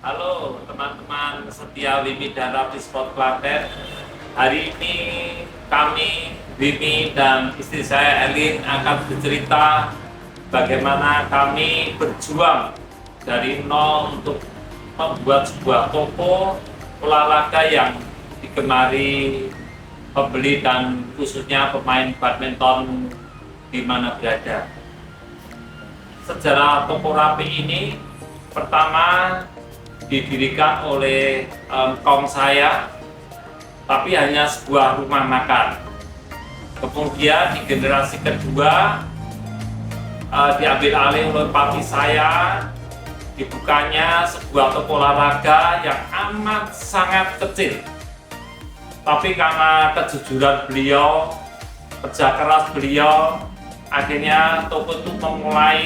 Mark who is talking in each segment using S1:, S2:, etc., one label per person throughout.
S1: Halo teman-teman setia Wimi dan Rapi Sport Klaten. Hari ini kami, Wimi dan istri saya Elin akan bercerita bagaimana kami berjuang dari nol untuk membuat sebuah toko olahraga yang digemari pembeli dan khususnya pemain badminton di mana berada. Sejarah toko Rapi ini pertama didirikan oleh kaum saya, tapi hanya sebuah rumah makan. Kemudian di generasi kedua diambil alih oleh papi saya, dibukanya sebuah toko olahraga yang amat sangat kecil. Tapi karena kejujuran beliau, kerja keras beliau, akhirnya toko itu mulai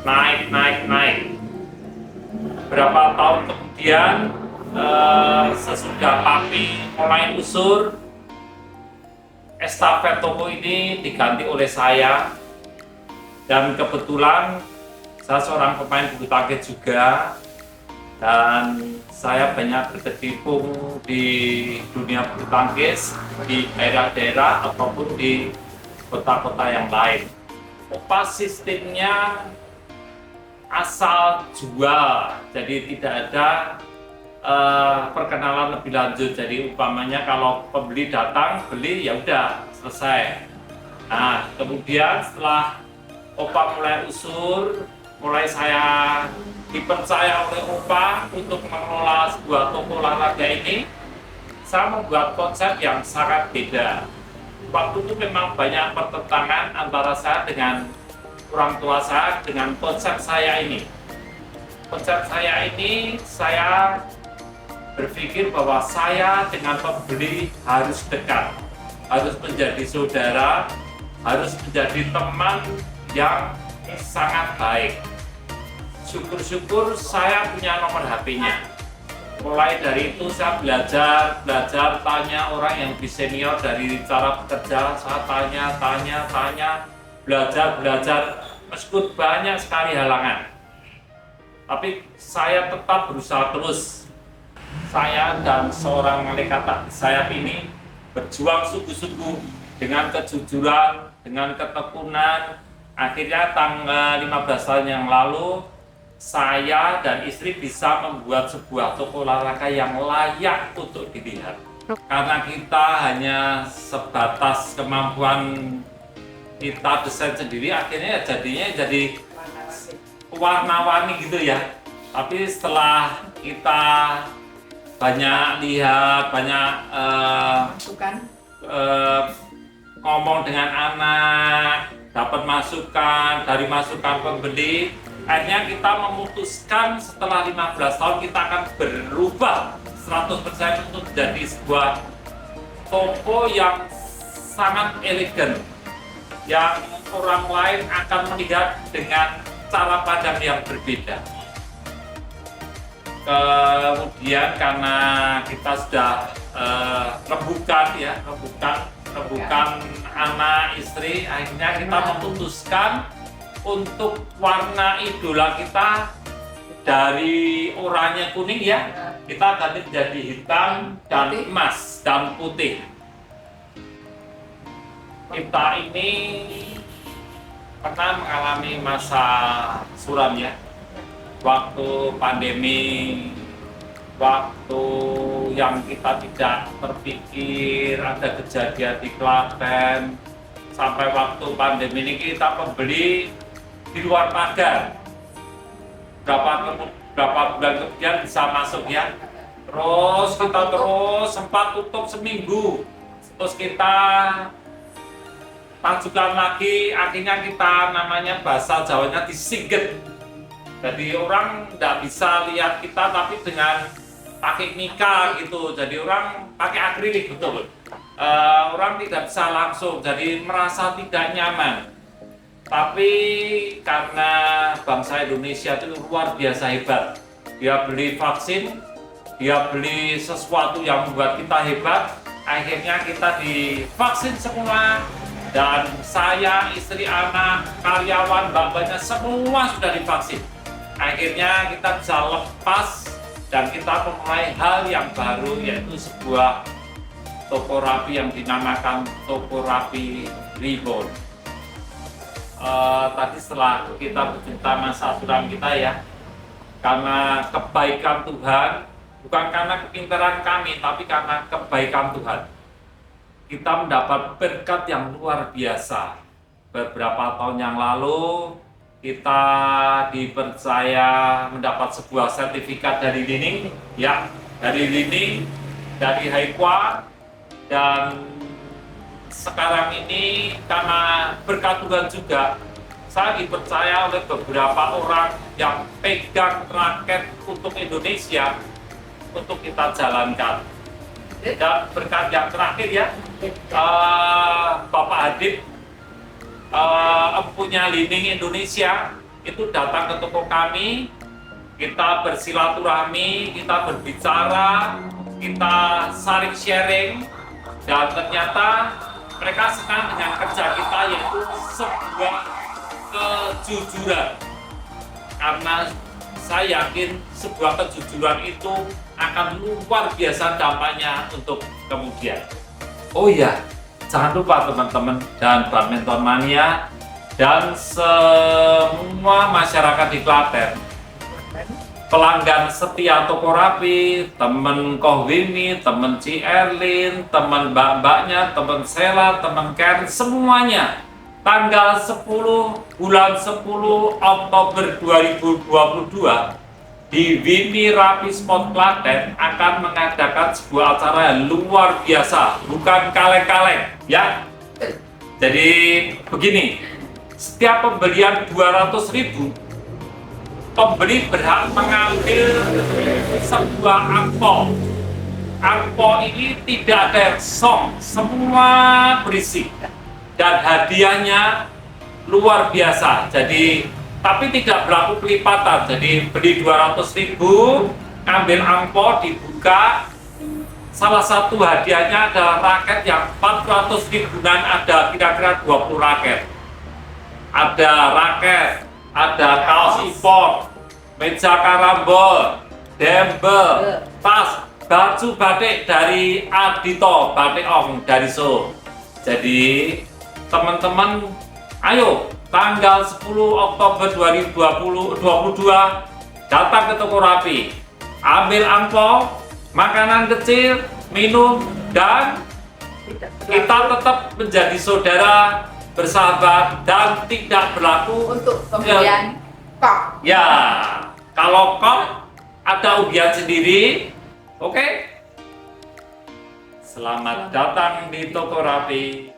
S1: naik. Berapa tahun kemudian sesudah papi mulai usur, estafet toko ini diganti oleh saya, dan kebetulan saya seorang pemain bulu tangkis juga, dan saya banyak berkecimpung di dunia bulu tangkis di daerah-daerah ataupun di kota-kota yang lain. Upah sistemnya asal jual, jadi tidak ada perkenalan lebih lanjut. Jadi umpamanya kalau pembeli datang beli, ya udah selesai. Nah, kemudian setelah Opa mulai usur, mulai saya dipercaya oleh Opa untuk mengelola sebuah toko olahraga ini, saya membuat konsep yang sangat beda. Waktu itu memang banyak pertentangan antara saya dengan orang tua saya dengan konsep saya ini. Konsep saya ini, saya berpikir bahwa saya dengan pembeli harus dekat, harus menjadi saudara, harus menjadi teman yang sangat baik. Syukur-syukur saya punya nomor HP-nya. Mulai dari itu saya belajar, tanya orang yang lebih senior dari cara bekerja, saya tanya, belajar, meskipun banyak sekali halangan. Tapi saya tetap berusaha terus. Saya dan seorang malaikat sayap ini berjuang sungguh-sungguh dengan kejujuran, dengan ketekunan. Akhirnya tanggal 15 tahun yang lalu, saya dan istri bisa membuat sebuah toko olahraga yang layak untuk dilihat. Karena kita hanya sebatas kemampuan kita desain sendiri, akhirnya jadinya jadi warna-warni gitu ya. Tapi setelah kita banyak lihat, banyak ngomong dengan anak, dapat masukan dari masukan pembeli, akhirnya kita memutuskan setelah 15 tahun kita akan berubah 100% untuk menjadi sebuah toko yang sangat elegan, yang orang lain akan melihat dengan cara pandang yang berbeda. Kemudian karena kita sudah rembukan anak istri, akhirnya kita memutuskan untuk warna idola kita dari oranye kuning ya, kita ganti menjadi hitam dan emas dan putih. Kita ini pernah mengalami masa suram ya, waktu pandemi, waktu yang kita tidak terpikir ada kejadian di Klaten, sampai waktu pandemi ini kita pembeli di luar pagar. Berapa bulan kemudian bisa masuk ya. Terus kita sempat tutup seminggu, terus kita lanjutkan lagi, akhirnya kita namanya bahasa Jawanya disingget. Jadi orang tidak bisa lihat kita tapi dengan pakai mika gitu, jadi orang pakai akrilik betul. Orang tidak bisa langsung, jadi merasa tidak nyaman. Tapi karena bangsa Indonesia itu luar biasa hebat, dia beli vaksin, dia beli sesuatu yang membuat kita hebat, akhirnya kita divaksin semua. Dan saya, istri, anak, karyawan, mbak-mbaknya semua sudah divaksin. Akhirnya kita bisa lepas dan kita memulai hal yang baru, yaitu sebuah toko rapi yang dinamakan Toko Rapi Reborn. Tadi setelah kita bercerita masa suram kita ya, karena kebaikan Tuhan, bukan karena kepintaran kami, tapi karena kebaikan Tuhan, kita mendapat berkat yang luar biasa. Beberapa tahun yang lalu kita dipercaya mendapat sebuah sertifikat dari Lining, ya, dari Lining, dari Haikwa, dan sekarang ini karena berkat Tuhan juga, saya dipercaya oleh beberapa orang yang pegang raket untuk Indonesia untuk kita jalankan. Dan berkat yang terakhir ya, Bapak Hadid, empunya Lining Indonesia itu datang ke toko kami, kita bersilaturahmi, kita berbicara, kita saling sharing, dan ternyata mereka senang dengan kerja kita, yaitu sebuah kejujuran. Karena saya yakin sebuah kejujuran itu akan luar biasa dampaknya untuk kemudian. Oh iya, jangan lupa teman-teman dan badminton mania dan semua masyarakat di Klaten, pelanggan setia Toko Rapi, teman Kohwimi, teman Ci Erlin, teman mbak-mbaknya, teman Sela, teman Karen, semuanya tanggal 10 bulan 10 Oktober 2022 di Wimi Rapi Sport Klaten akan mengadakan sebuah acara yang luar biasa, bukan kaleng-kaleng ya. Jadi begini, setiap pembelian 200.000, pembeli berhak mengambil sebuah angpau. Angpau ini tidak ada yang song, semua berisi, dan hadiahnya luar biasa. Jadi tapi tidak berlaku pelipatan. Jadi beli 200.000, ambil angpau, dibuka, salah satu hadiahnya adalah raket yang 400.000 dan ada kira-kira 20 raket. Ada raket, ada kaos impor, meja karambol, dembel, tas, baju batik dari Adito Batik Ong dari Solo. Jadi teman-teman, ayo tanggal 10 Oktober 2022 datang ke Toko Rapi, ambil angpau, makanan kecil, minum, dan kita tetap menjadi saudara, bersahabat, dan tidak berlaku
S2: untuk pembelian kok.
S1: Ya, kalau kok ada undian sendiri, oke? Selamat datang di Toko Rapi.